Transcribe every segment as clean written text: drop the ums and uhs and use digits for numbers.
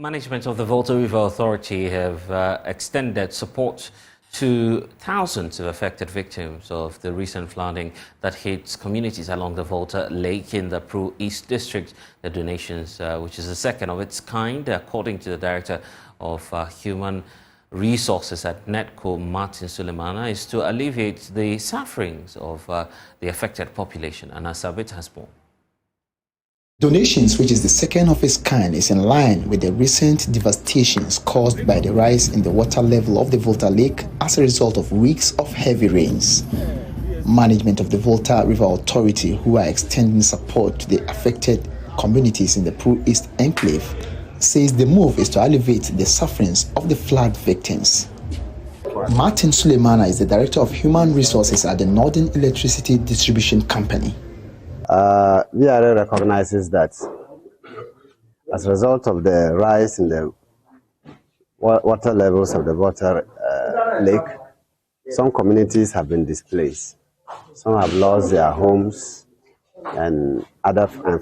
Management of the Volta River Authority have extended support to thousands of affected victims of the recent flooding that hit communities along the Volta Lake in the Pru East District. The donations, which is the second of its kind, according to the Director of Human Resources at NETCO, Martin Sulemana, is to alleviate the sufferings of the affected population. And Asabit has more. Donations, which is the second of its kind, is in line with the recent devastations caused by the rise in the water level of the Volta Lake as a result of weeks of heavy rains. Management of the Volta River Authority, who are extending support to the affected communities in the Pru East Enclave, says the move is to alleviate the sufferings of the flood victims. Martin Sulemana is the Director of Human Resources at the Northern Electricity Distribution Company. VRA recognizes that as a result of the rise in the water levels of the Volta Lake, some communities have been displaced. Some have lost their homes and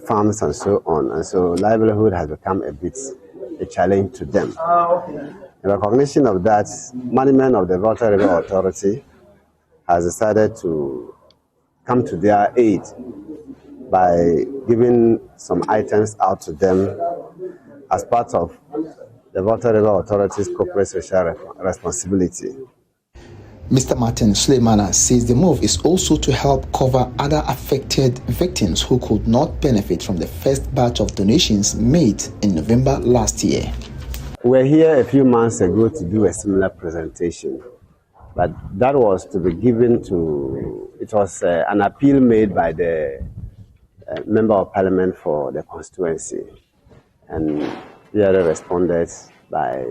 farms and so on, and so livelihood has become a challenge to them. In recognition of that, management of the Volta River Authority has decided to come to their aid by giving some items out to them as part of the Volta River Authority's corporate social responsibility. Mr. Martin Sulemana says the move is also to help cover other affected victims who could not benefit from the first batch of donations made in November last year. We were here a few months ago to do a similar presentation, but that was to be given to, it was an appeal made by the Member of Parliament for the constituency, and the other responded by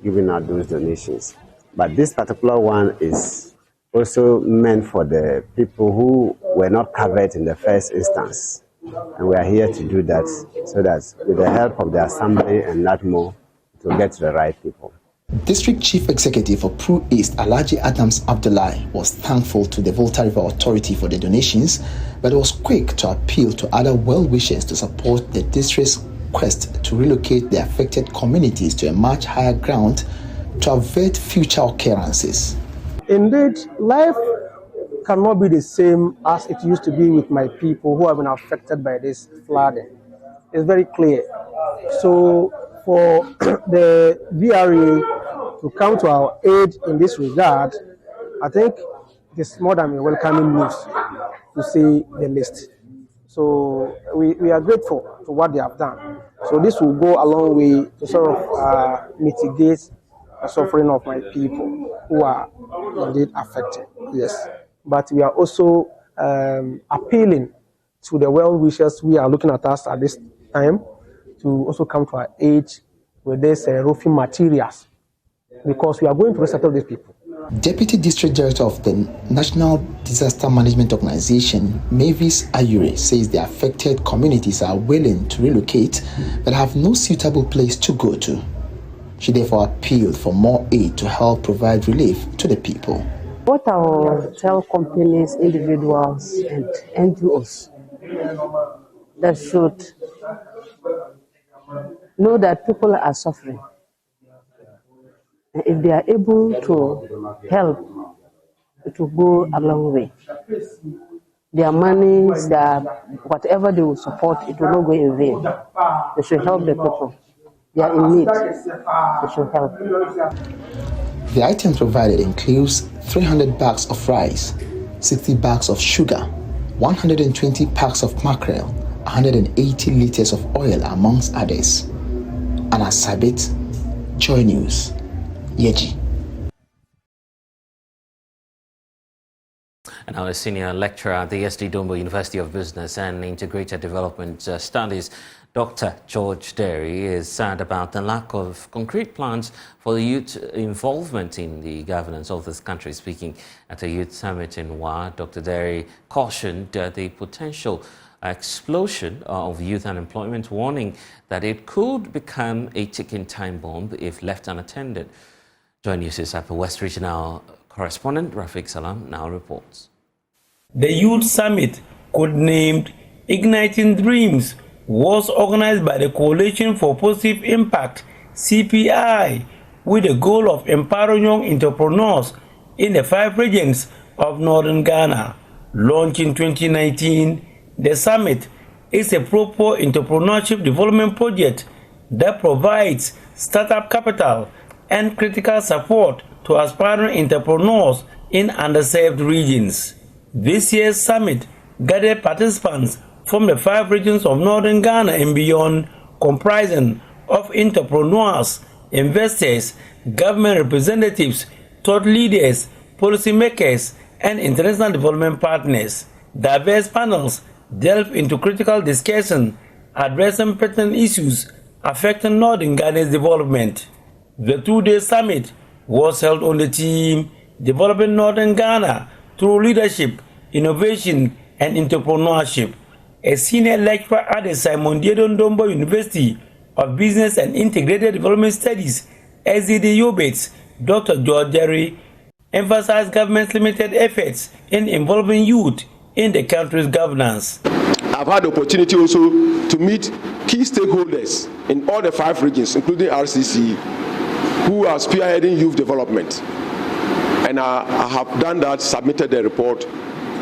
giving out those donations. But this particular one is also meant for the people who were not covered in the first instance, and we are here to do that so that with the help of the Assembly and NATMO to get to the right people. District Chief Executive for Pru East, Alhaji Adams Abdullahi, was thankful to the Volta River Authority for the donations, but was quick to appeal to other well-wishers to support the district's quest to relocate the affected communities to a much higher ground to avert future occurrences. Indeed, life cannot be the same as it used to be with my people who have been affected by this flooding. It's very clear. So for the VRA to come to our aid in this regard, I think it is more than a welcoming news, to say the least. So we are grateful to what they have done. So this will go a long way to sort of mitigate the suffering of my people who are indeed affected. Yes, but we are also appealing to the well-wishers who are looking at us at this time to also come to our aid with these roofing materials, because we are going to resettle these people. Deputy District Director of the National Disaster Management Organization, Mavis Ayure, says the affected communities are willing to relocate but have no suitable place to go to. She therefore appealed for more aid to help provide relief to the people. What I will tell companies, individuals, and NGOs that should know that people are suffering. And if they are able to help, it will go a long way. Their money, whatever they will support, it will not go in vain. They should help the people. They are in need. They should help. The items provided includes 300 bags of rice, 60 bags of sugar, 120 packs of mackerel, 180 liters of oil, amongst others. Anna Sabit, Joy News, Yeji. And now a senior lecturer at the SD Dombo University of Business and Integrated Development Studies, Dr. George Derry, is sad about the lack of concrete plans for the youth involvement in the governance of this country. Speaking at a youth summit in Wa, Dr. Derry cautioned the potential explosion of youth unemployment, warning that it could become a ticking time bomb if left unattended. Join News' Upper West Regional correspondent Rafiq Salam now reports. The Youth Summit, codenamed Igniting Dreams, was organized by the Coalition for Positive Impact, CPI, with the goal of empowering young entrepreneurs in the 5 regions of northern Ghana. Launched in 2019, the summit is a proper entrepreneurship development project that provides startup capital and critical support to aspiring entrepreneurs in underserved regions. This year's summit gathered participants from the 5 regions of northern Ghana and beyond, comprising of entrepreneurs, investors, government representatives, thought leaders, policymakers, and international development partners. Diverse panels delve into critical discussion addressing pertinent issues affecting northern Ghana's development. The 2-day summit was held on the theme Developing Northern Ghana through Leadership, Innovation, and Entrepreneurship. A senior lecturer at the Simon Diedon Dombo University of Business and Integrated Development Studies, SDD Yobates, Dr. George Derry, emphasized government's limited efforts in involving youth in the country's governance. I've had the opportunity also to meet key stakeholders in all the 5 regions, including RCC, who are spearheading youth development. And I have done that, submitted the report.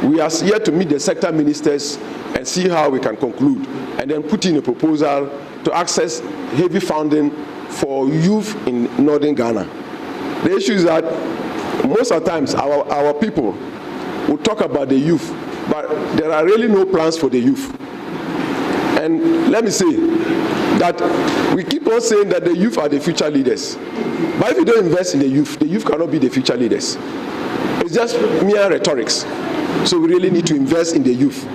We are yet to meet the sector ministers and see how we can conclude, and then put in a proposal to access heavy funding for youth in northern Ghana. The issue is that most of the times our people will talk about the youth, but there are really no plans for the youth. And let me say that we keep on saying that the youth are the future leaders. But if you don't invest in the youth cannot be the future leaders. It's just mere rhetorics. So we really need to invest in the youth.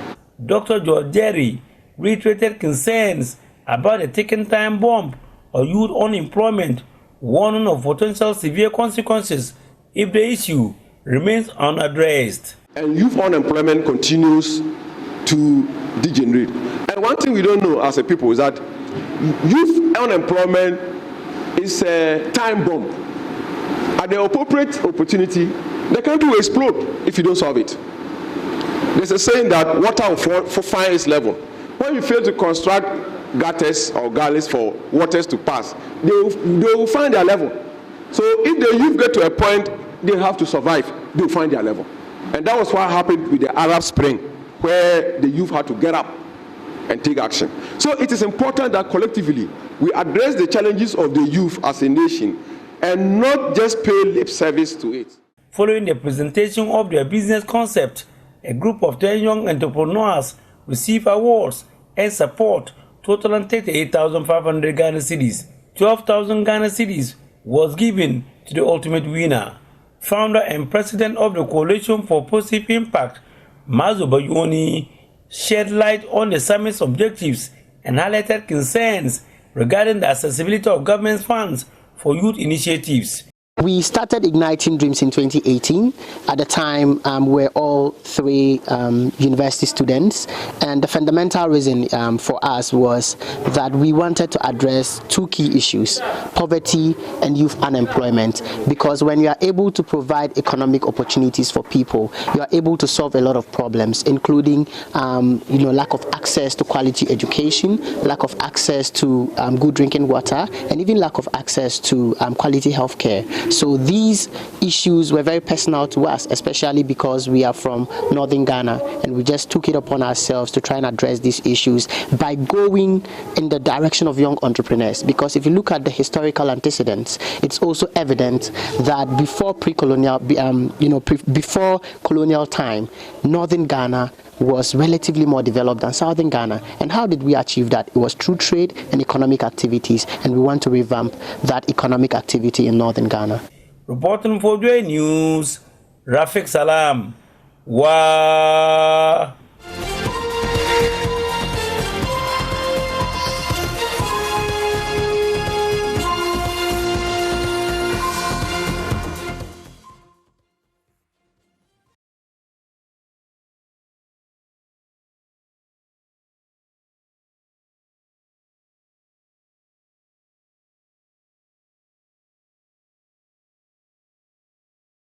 Dr. George Derry reiterated concerns about the ticking time bomb or youth unemployment, warning of potential severe consequences if the issue remains unaddressed. And youth unemployment continues to degenerate. And one thing we don't know as a people is that youth unemployment is a time bomb. At the appropriate opportunity, the country will explode if you don't solve it. There's a saying that water will find its level. When you fail to construct gutters or gullies for waters to pass, they will find their level. So if the youth get to a point they have to survive, they will find their level. And that was what happened with the Arab Spring, where the youth had to get up and take action. So it is important that collectively we address the challenges of the youth as a nation and not just pay lip service to it. Following the presentation of their business concept, a group of 10 young entrepreneurs received awards and support totaling 38,500 Ghana cedis. 12,000 Ghana cedis was given to the ultimate winner. Founder and president of the Coalition for Positive Impact, Mazo Bayoni, shed light on the summit's objectives and highlighted concerns regarding the accessibility of government funds for youth initiatives. We started Igniting Dreams in 2018. At the time, we're all 3 university students, and the fundamental reason for us was that we wanted to address 2 key issues: poverty and youth unemployment. Because when you are able to provide economic opportunities for people, you are able to solve a lot of problems, including lack of access to quality education, lack of access to good drinking water, and even lack of access to quality health care. So these issues were very personal to us, especially because we are from northern Ghana, and we just took it upon ourselves to try and address these issues by going in the direction of young entrepreneurs. Because if you look at the historical antecedents, it's also evident that before before colonial time, northern Ghana was relatively more developed than southern Ghana. And how did we achieve that? It was through trade and economic activities, and we want to revamp that economic activity in northern Ghana. Reporting for Joy News, Rafik Salam. Wow.